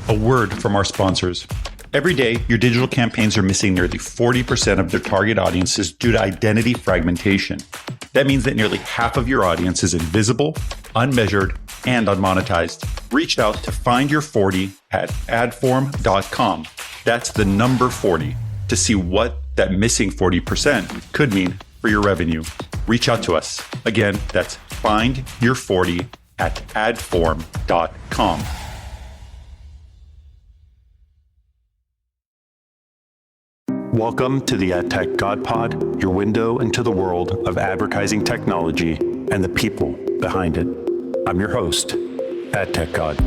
A word from our sponsors. Every day, your digital campaigns are missing nearly 40% of their target audiences due to identity fragmentation. That means that nearly half of your audience is invisible, unmeasured, and unmonetized. Reach out to find your 40 at adform.com. That's the number 40 to see what that missing 40% could mean for your revenue. Reach out to us. Again, that's find your 40 at adform.com. Welcome to the AdTechGod Pod, your window into the world of advertising technology and the people behind it. I'm your host, AdTechGod.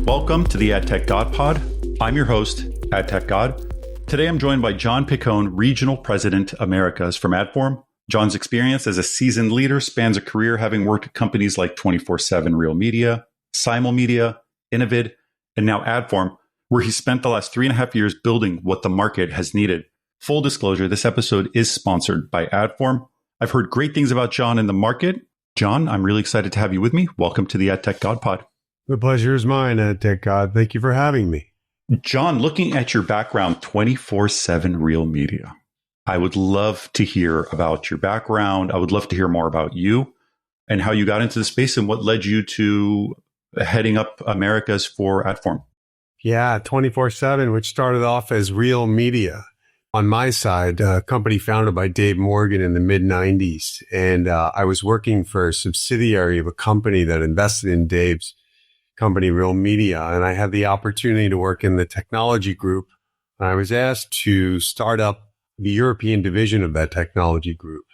Welcome to the AdTechGod Pod. I'm your host, AdTechGod. Today I'm joined by John Piccone, Regional President Americas from Adform. John's experience as a seasoned leader spans a career having worked at companies like 24/7 Real Media, Simul Media, Innovid, and now Adform, where he spent the last 3.5 years building what the market has needed. Full disclosure, this episode is sponsored by Adform. I've heard great things about John in the market. John, I'm really excited to have you with me. Welcome to the AdTechGod Pod. The pleasure is mine, AdTechGod. Thank you for having me. John, looking at your background, 24/7 Real Media, I would love to hear about your background. I would love to hear more about you and how you got into the space and what led you to heading up Americas for Adform. Yeah, 24/7, which started off as Real Media. On my side, a company founded by Dave Morgan in the mid-90s. And I was working for a subsidiary of a company that invested in Dave's company, Real Media. And I had the opportunity to work in the technology group. And I was asked to start up the European division of that technology group,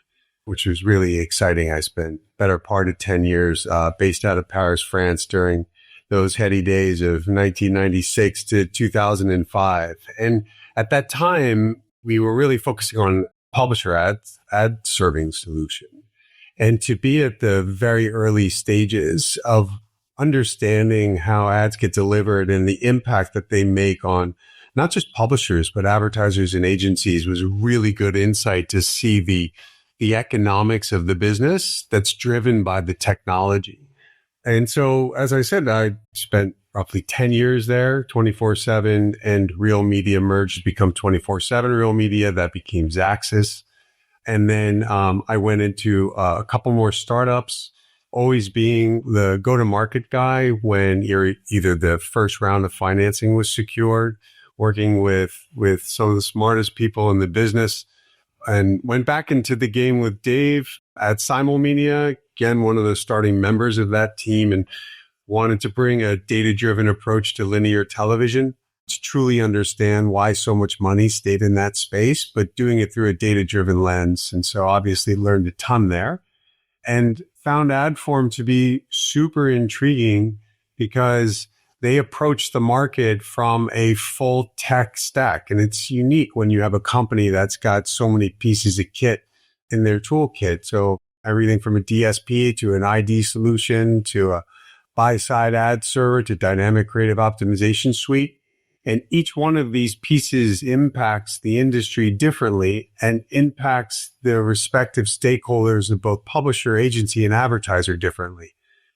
which was really exciting. I spent better part of 10 years based out of Paris, France during those heady days of 1996 to 2005. And at that time, we were really focusing on publisher ad serving solution. And to be at the very early stages of understanding how ads get delivered and the impact that they make on not just publishers, but advertisers and agencies was a really good insight to see the economics of the business that's driven by the technology. And so, as I said, I spent roughly 10 years there, 24/7, and Real Media merged to become 24/7 Real Media. That became Xaxis. And then I went into a couple more startups, always being the go-to-market guy when either the first round of financing was secured, working with some of the smartest people in the business, and went back into the game with Dave at Simul Media, again, one of the starting members of that team, and wanted to bring a data-driven approach to linear television to truly understand why so much money stayed in that space, but doing it through a data-driven lens. And so obviously learned a ton there and found Adform to be super intriguing because they approach the market from a full tech stack. And it's unique when you have a company that's got so many pieces of kit in their toolkit. So everything from a DSP to an ID solution to a buy-side ad server to dynamic creative optimization suite. And each one of these pieces impacts the industry differently and impacts the respective stakeholders of both publisher, agency, and advertiser differently.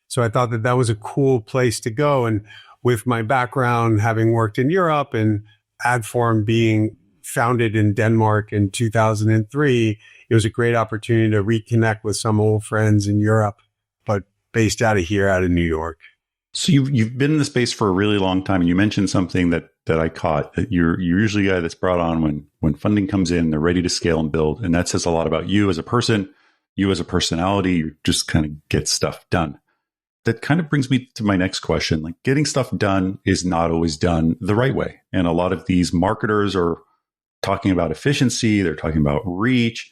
So I thought that was a cool place to go. And with my background, having worked in Europe and Adform being founded in Denmark in 2003, it was a great opportunity to reconnect with some old friends in Europe, but based out of New York. So you've been in the space for a really long time, and you mentioned something that I caught, that you're usually a guy that's brought on when funding comes in, they're ready to scale and build, and that says a lot about you as a person, you as a personality. You just kind of get stuff done. That kind of brings me to my next question. Like, getting stuff done is not always done the right way. And a lot of these marketers are talking about efficiency, they're talking about reach,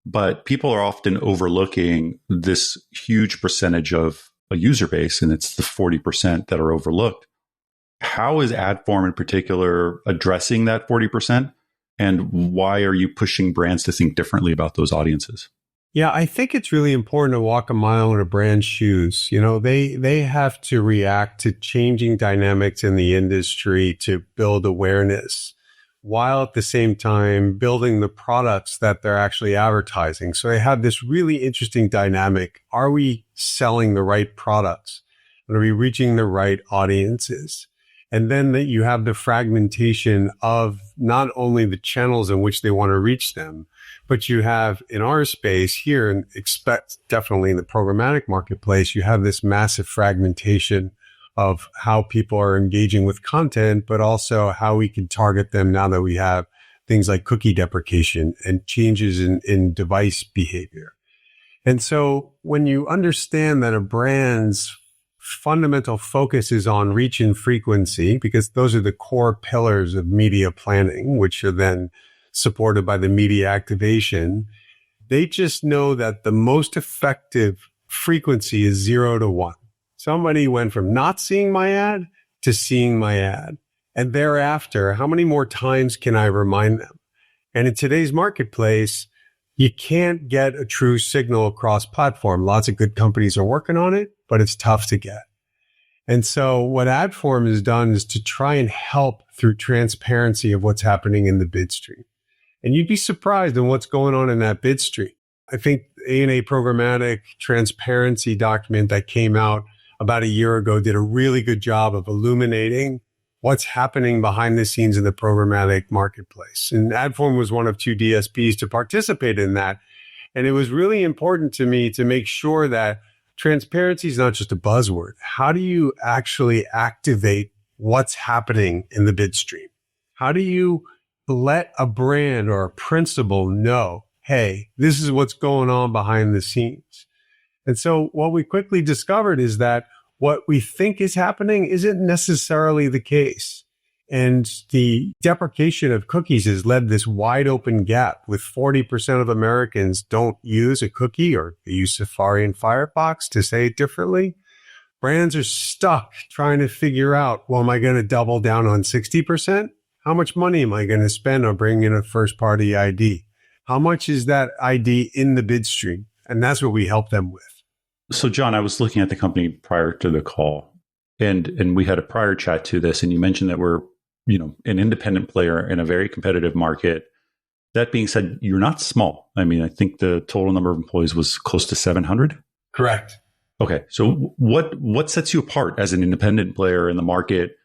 but people are often overlooking this huge percentage of a user base, and it's the 40% that are overlooked. How is Adform in particular addressing that 40%? And why are you pushing brands to think differently about those audiences? Yeah, I think it's really important to walk a mile in a brand's shoes. You know, they have to react to changing dynamics in the industry to build awareness, while at the same time building the products that they're actually advertising. So they have this really interesting dynamic. Are we selling the right products? Are we reaching the right audiences? And then that you have the fragmentation of not only the channels in which they want to reach them, but you have in our space here, and expect definitely in the programmatic marketplace, you have this massive fragmentation of how people are engaging with content, but also how we can target them now that we have things like cookie deprecation and changes in device behavior. And so when you understand that a brand's fundamental focus is on reach and frequency, because those are the core pillars of media planning, which are then supported by the media activation, they just know that the most effective frequency is 0 to 1. Somebody went from not seeing my ad to seeing my ad. And thereafter, how many more times can I remind them? And in today's marketplace, you can't get a true signal across platform. Lots of good companies are working on it, but it's tough to get. And so what Adform has done is to try and help through transparency of what's happening in the bid stream. And you'd be surprised in what's going on in that bid stream. I think A&A programmatic transparency document that came out about a year ago did a really good job of illuminating what's happening behind the scenes in the programmatic marketplace. And Adform was one of 2 DSPs to participate in that. And it was really important to me to make sure that transparency is not just a buzzword. How do you actually activate what's happening in the bid stream? How do you let a brand or a principal know, hey, this is what's going on behind the scenes? And so what we quickly discovered is that what we think is happening isn't necessarily the case. And the deprecation of cookies has led this wide open gap with 40% of Americans don't use a cookie, or they use Safari and Firefox, to say it differently. Brands are stuck trying to figure out, well, am I going to double down on 60%? How much money am I going to spend on bringing in a first party ID? How much is that ID in the bid stream? And that's what we help them with. So, John, I was looking at the company prior to the call, and we had a prior chat to this, and you mentioned that we're, an independent player in a very competitive market. That being said, you're not small. I mean, I think the total number of employees was close to 700. Correct. Okay. So what sets you apart as an independent player in the market,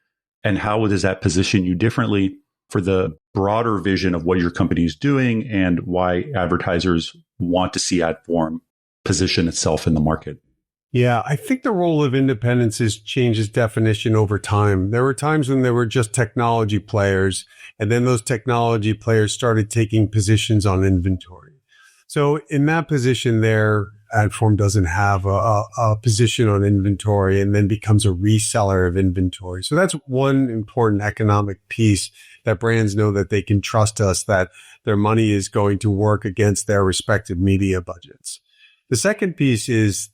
and how does that position you differently for the broader vision of what your company is doing and why advertisers want to see Adform position itself in the market? Yeah, I think the role of independence has changed its definition over time. There were times when there were just technology players, and then those technology players started taking positions on inventory. So in that position there, Adform doesn't have a position on inventory and then becomes a reseller of inventory. So that's one important economic piece that brands know that they can trust us, that their money is going to work against their respective media budgets. The second piece is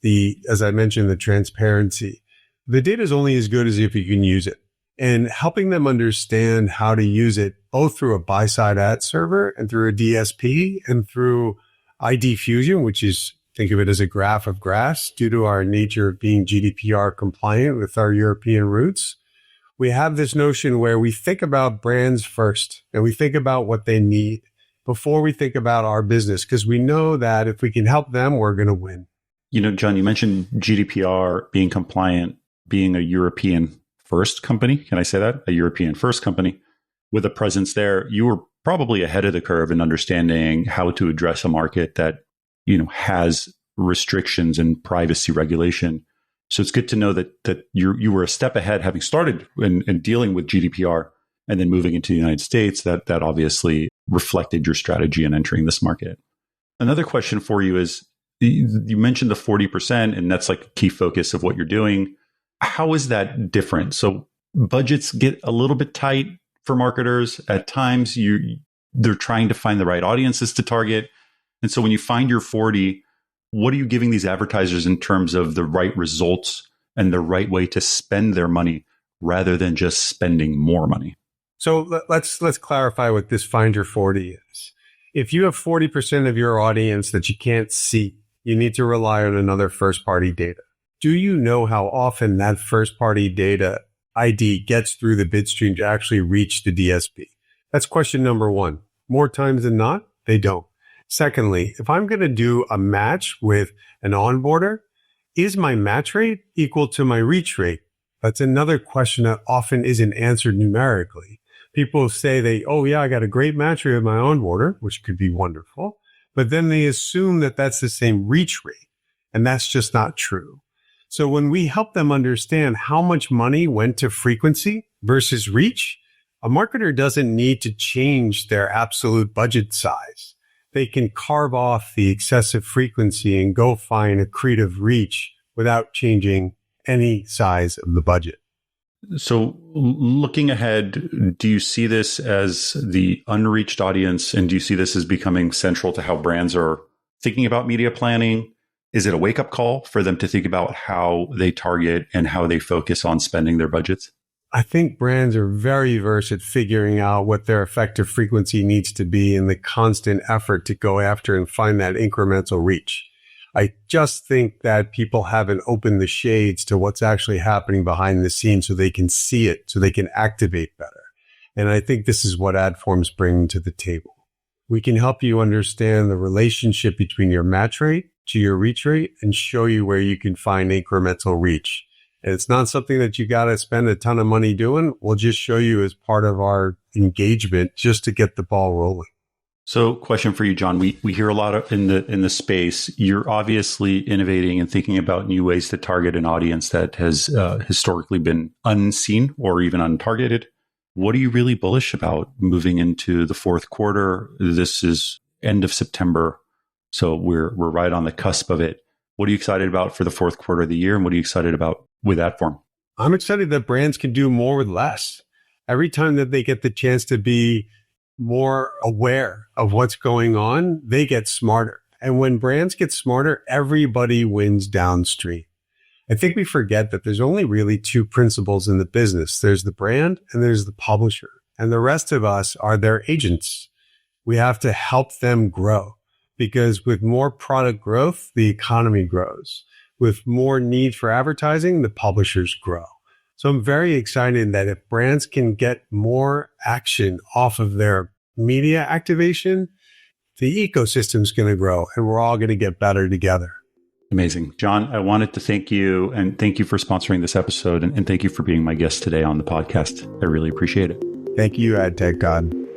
as I mentioned, the transparency. The data is only as good as if you can use it, and helping them understand how to use it both through a buy-side ad server and through a DSP and through ID Fusion, which is, think of it as a graph of graphs due to our nature of being GDPR compliant with our European roots. We have this notion where we think about brands first and we think about what they need before we think about our business, because we know that if we can help them, we're going to win. John, you mentioned GDPR being compliant, being a European first company. Can I say that? A European first company with a presence there. You were probably ahead of the curve in understanding how to address a market that, has restrictions and privacy regulation. So it's good to know that you were a step ahead, having started in dealing with GDPR and then moving into the United States. That obviously reflected your strategy in entering this market. Another question for you is, you mentioned the 40%, and that's like a key focus of what you're doing. How is that different? So budgets get a little bit tight for marketers. At times, they're trying to find the right audiences to target. And so when you find your 40, what are you giving these advertisers in terms of the right results and the right way to spend their money rather than just spending more money? So let's clarify what this Find Your 40 is. If you have 40% of your audience that you can't see, you need to rely on another first-party data. Do you know how often that first-party data ID gets through the bid stream to actually reach the DSP? That's question number one. More times than not, they don't. Secondly, if I'm going to do a match with an onboarder, is my match rate equal to my reach rate? That's another question that often isn't answered numerically. People say I got a great match rate with my onboarder, which could be wonderful, but then they assume that that's the same reach rate. And that's just not true. So when we help them understand how much money went to frequency versus reach, a marketer doesn't need to change their absolute budget size. They can carve off the excessive frequency and go find accretive reach without changing any size of the budget. So looking ahead, do you see this as the unreached audience? And do you see this as becoming central to how brands are thinking about media planning? Is it a wake-up call for them to think about how they target and how they focus on spending their budgets? I think brands are very versed at figuring out what their effective frequency needs to be in the constant effort to go after and find that incremental reach. I just think that people haven't opened the shades to what's actually happening behind the scenes so they can see it, so they can activate better. And I think this is what Adform's bringing to the table. We can help you understand the relationship between your match rate to your reach rate and show you where you can find incremental reach. And it's not something that you got to spend a ton of money doing. We'll just show you as part of our engagement just to get the ball rolling. So question for you, John. We hear a lot in the space. You're obviously innovating and thinking about new ways to target an audience that has historically been unseen or even untargeted. What are you really bullish about moving into the fourth quarter? This is end of September, so we're right on the cusp of it. What are you excited about for the fourth quarter of the year, and what are you excited about with Adform? I'm excited that brands can do more with less. Every time that they get the chance to be more aware of what's going on, they get smarter. And when brands get smarter, everybody wins downstream. I think we forget that there's only really two principles in the business. There's the brand and there's the publisher. And the rest of us are their agents. We have to help them grow because with more product growth, the economy grows. With more need for advertising, the publishers grow. So I'm very excited that if brands can get more action off of their media activation, the ecosystem's going to grow and we're all going to get better together. Amazing. John, I wanted to thank you and thank you for sponsoring this episode and thank you for being my guest today on the podcast. I really appreciate it. Thank you, AdTechGod.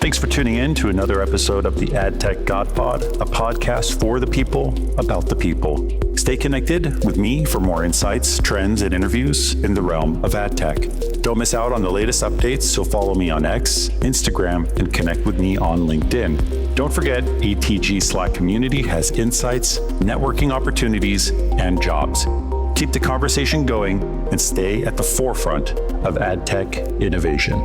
Thanks for tuning in to another episode of the AdTechGod Pod, a podcast for the people, about the people. Stay connected with me for more insights, trends, and interviews in the realm of ad tech. Don't miss out on the latest updates, so follow me on X, Instagram, and connect with me on LinkedIn. Don't forget, ATG Slack community has insights, networking opportunities, and jobs. Keep the conversation going and stay at the forefront of ad tech innovation.